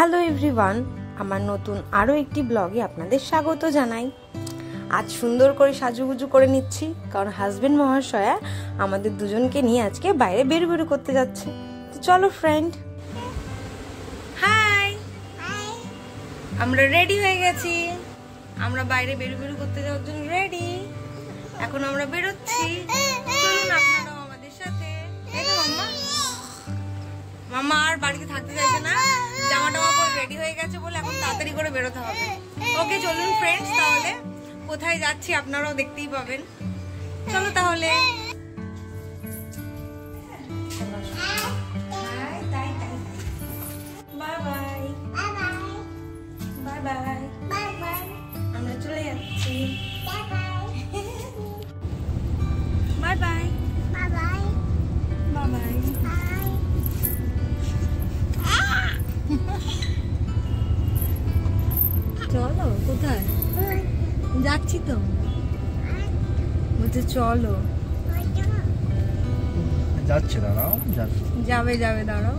Hello everyone, আমার নতুন আরও একটি ব্লগে আপনাদের স্বাগত জানাই। আজ সুন্দর করে সাজুগুজু করে নিচ্ছি, কারণ হাজবেন্ড মহাশয়া আমাদের দুজনকে নিয়ে আজকে বাইরে বেরু করতে যাচ্ছে। তো চলো ফ্রেন্ড। হাই, আমরা রেডি হয়ে গেছি। আমরা বাইরে বেরু করতে যাওয়ার জন্য রেডি। এখন আমরা বেরোচ্ছি, চলুন আপনারাও আমাদের সাথে। মামা আর বাড়িতে থাকতে চাইছে না, জামা টামা পরে রেডি হয়ে গেছে বলে এখন তাড়াতাড়ি করে বেরোতে হবে। ওকে চলুন ফ্রেন্ডস, তাহলে কোথায় যাচ্ছি আপনারাও দেখতেই পাবেন। চলো তাহলে। বাই বাই, বাই বাই, আমরা চলে যাচ্ছি। Bye bye, bye bye, bye bye. চলো, কোথায় যাচ্ছি? তো বলছে চলো। যাচ্ছে, দাঁড়াও। যাবে দাঁড়াও।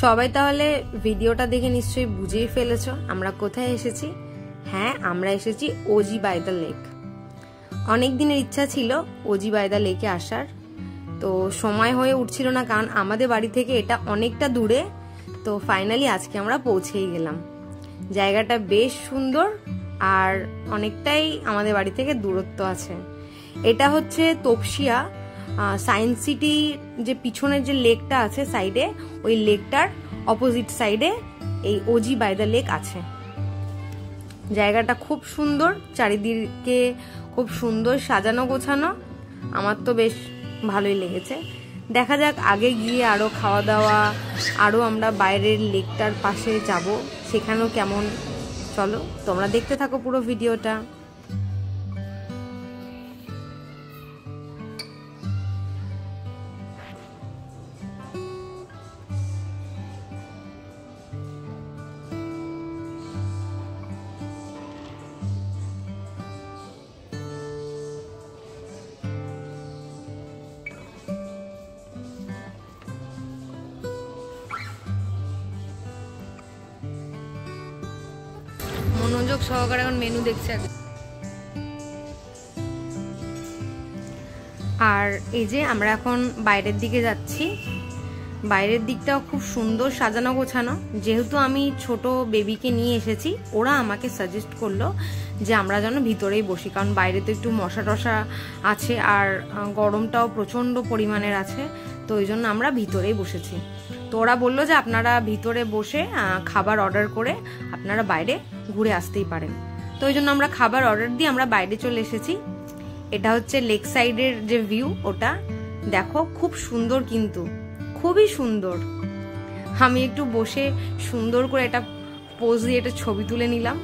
সবাই তাহলে ভিডিওটা দেখে নিশ্চয়ই বুঝেই ফেলেছো আমরা কোথায় এসেছি। হ্যাঁ, আমরা এসেছি ওজি বাই দ্য লেক। অনেক দিনের ইচ্ছা ছিল ওজি বাই দ্য লেকে আসার, তো সময় হয়ে উঠছিল না, কারণ আমাদের বাড়ি থেকে এটা অনেকটা দূরে। তো ফাইনালি আজকে আমরা পৌঁছেই গেলাম। জায়গাটা বেশ সুন্দর আর অনেকটাই আমাদের বাড়ি থেকে দূরত্ব আছে। এটা হচ্ছে তপসিয়া সায়েন্স সিটি, যে পিছনের যে লেকটা আছে সাইডে, ওই লেকটার অপোজিট সাইডে এই ওজি বাই দ্য লেক আছে। জায়গাটা খুব সুন্দর, চারিদিকে খুব সুন্দর সাজানো গোছানো। আমার তো বেশ ভালোই লেগেছে। দেখা যাক আগে গিয়ে আরো খাওয়া দাওয়া, আরো আমরা বাইরের লেকটার পাশে যাব, সেখানেও কেমন। চলো তোমরা দেখতে থাকো পুরো ভিডিওটা। মনোযোগ সহকারে এখন মেনু দেখছে। আর এই যে আমরা এখন বাইরের দিকে যাচ্ছি। বাইরের দিকটাও খুব সুন্দর সাজানো গোছানো। যেহেতু আমি ছোট বেবিকে নিয়ে এসেছি, ওরা আমাকে সাজেস্ট করলো যে আমরা যেন ভিতরেই বসি, কারণ বাইরে তো একটু মশা টশা আছে আর গরমটাও প্রচন্ড পরিমাণের আছে। তো ওই জন্য আমরা ভিতরেই বসেছি। তো ওরা বললো যে আপনারা ভিতরে বসে খাবার অর্ডার করে আপনারা বাইরে ঘুরে আসতেই পারেন। তো ওই জন্য আমরা খাবার অর্ডার দিয়ে আমরা বাইরে চলে এসেছি। এটা হচ্ছে লেক সাইডের যে ভিউ, ওটা দেখো খুব সুন্দর, কিন্তু খুবই সুন্দর। আমি একটু বসে সুন্দর করে এটা পোজ দিয়ে একটা ছবি তুলে নিলাম।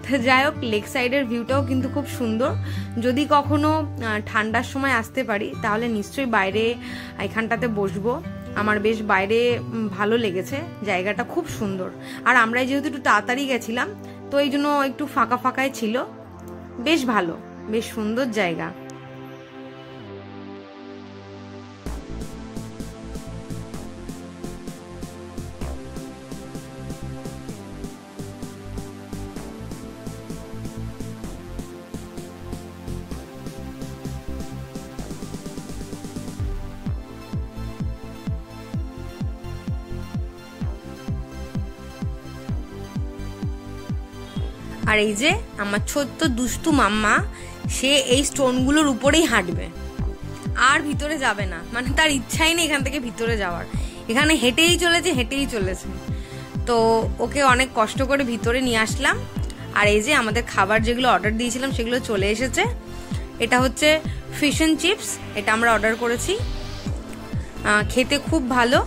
তো যাই হোক, লেক সাইডের ভিউটাও কিন্তু খুব সুন্দর। যদি কখনো ঠান্ডার সময় আসতে পারি তাহলে নিশ্চয়ই বাইরে এখানটাতে বসবো। আমার বেশ বাইরে ভালো লেগেছে, জায়গাটা খুব সুন্দর। আর আমরা যেহেতু একটু তাড়াতাড়ি গেছিলাম, তো এই জন্য একটু ফাঁকা ফাঁকাই ছিল। বেশ ভালো, বেশ সুন্দর জায়গা। আর এই যে আমার ছোট্ট দুষ্টু মাম্মা, সে এই স্টোনগুলোর উপরেই হাঁটবে, আর ভিতরে যাবে না। মানে তার ইচ্ছাই নেই এখান থেকে ভিতরে যাওয়ার। এখানে হেঁটেই চলেছে। তো ওকে অনেক কষ্ট করে ভিতরে নিয়ে আসলাম। আর এই যে আমাদের খাবার যেগুলো অর্ডার দিয়েছিলাম সেগুলো চলে এসেছে। এটা হচ্ছে ফিশ এন্ড চিপস, এটা আমরা অর্ডার করেছি। খেতে খুব ভালো,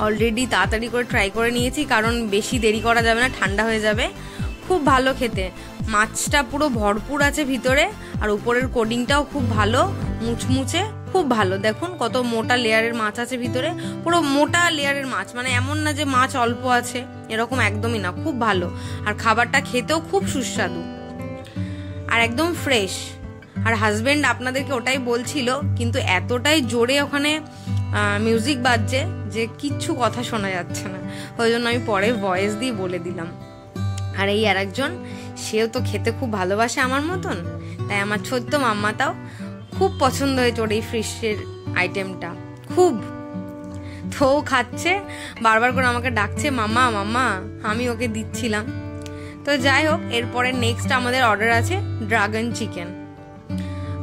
অলরেডি তাড়াতাড়ি করে ট্রাই করে নিয়েছি কারণ বেশি দেরি করা যাবে না, ঠান্ডা হয়ে যাবে। খুব ভালো খেতে, মাছটা পুরো ভরপুর আছে ভিতরে, আর উপরের কোডিংটাও খুব ভালো, মুচমুচে, খুব ভালো। দেখুন কত মোটা লেয়ারের মাছ আছে ভিতরে, পুরো মোটা লেয়ারের মাছ, মানে এমন না যে মাছ অল্প আছে, এরকম একদমই না, খুব ভালো। আর খাবারটা খেতেও খুব সুস্বাদু আর একদম ফ্রেশ। আর হাজবেন্ড আপনাদেরকে ওটাই বলছিল, কিন্তু এতটাই জোরে ওখানে মিউজিক বাজছে যে কিচ্ছু কথা শোনা যাচ্ছে না, ওই জন্য আমি পরে ভয়েস দিয়ে বলে দিলাম। আর এই আর একজন, সেও তো খেতে খুব ভালোবাসে আমার মতন, তাই আমার ছোট্ট মাম্মাটাও খুব পছন্দ হয়েছে ওর এই ফিশের আইটেমটা খুব। তো ও খাচ্ছে, বারবার করে আমাকে ডাকছে মাম্মা মাম্মা, আমি ওকে দিচ্ছিলাম। তো যাই হোক, এরপরে নেক্সট আমাদের অর্ডার আছে ড্রাগন চিকেন।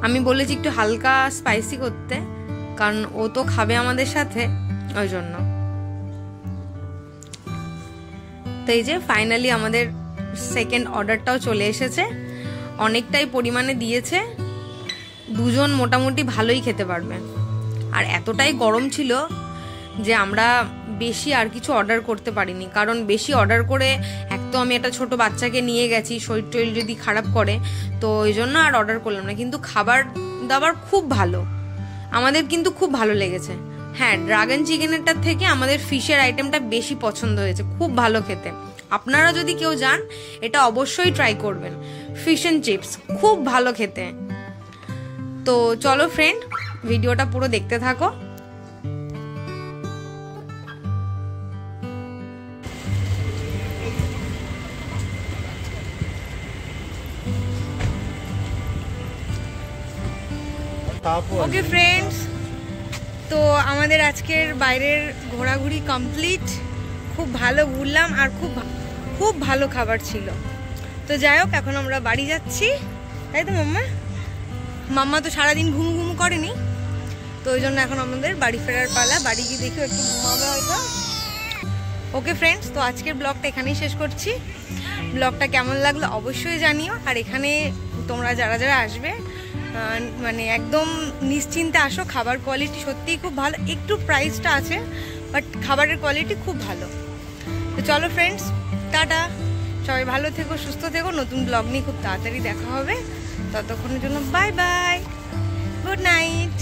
আমি বলেছি একটু হালকা স্পাইসি করতে, কারণ ও তো খাবে আমাদের সাথে, ওই জন্য। তো এই যে ফাইনালি আমাদের সেকেন্ড অর্ডারটাও চলে এসেছে। অনেকটাই পরিমাণে দিয়েছে, দুজন মোটামুটি ভালোই খেতে পারবে। আর এতটাই গরম ছিল যে আমরা বেশি আর কিছু অর্ডার করতে পারিনি, কারণ বেশি অর্ডার করে এক তো আমি একটা ছোট বাচ্চাকে নিয়ে গেছি, শরীর টরীর যদি খারাপ করে, তো ওই জন্য আর অর্ডার করলাম না। কিন্তু খাবার দাবার খুব ভালো, আমাদের কিন্তু খুব ভালো লেগেছে। হ্যাঁ, ড্রাগন চিকেনেরটার থেকে আমাদের ফিশের আইটেমটা বেশি পছন্দ হয়েছে, খুব ভালো খেতে। আপনারা যদি কেউ যান, এটা অবশ্যই ট্রাই করবেন। ফিশ এন্ড চিপস খুব ভালো খেতে। তো চলো ফ্রেন্ড, ভিডিওটা পুরো দেখতে থাকো। ওকে ফ্রেন্ডস, তো আমাদের আজকের বাইরের ঘোরাঘুরি কমপ্লিট। খুব ভালো ঘুরলাম আর খুব ভালো খাবার ছিল। তো যাই হোক, এখন আমরা বাড়ি যাচ্ছি, তাই তো মাম্মা? মাম্মা তো সারাদিন ঘুমু করেনি, তো ওই জন্য এখন আমাদের বাড়ি ফেরার পালা। বাড়ি গিয়ে দেখি একটু ঘুমাবে হয়তো। ওকে ফ্রেন্ডস, তো আজকের ব্লগটা এখানেই শেষ করছি। ব্লগটা কেমন লাগলো অবশ্যই জানিও। আর এখানে তোমরা যারা যারা আসবে, মানে একদম নিশ্চিন্তে আসো, খাবার কোয়ালিটি সত্যিই খুব ভালো। একটু প্রাইসটা আছে, বাট খাবারের কোয়ালিটি খুব ভালো। তো চলো ফ্রেন্ডস, টাটা, সবাই ভালো থেকো, সুস্থ থেকো। নতুন ব্লগ নিয়ে খুব তাড়াতাড়ি দেখা হবে, ততক্ষণের জন্য বাই বাই, গুড নাইট।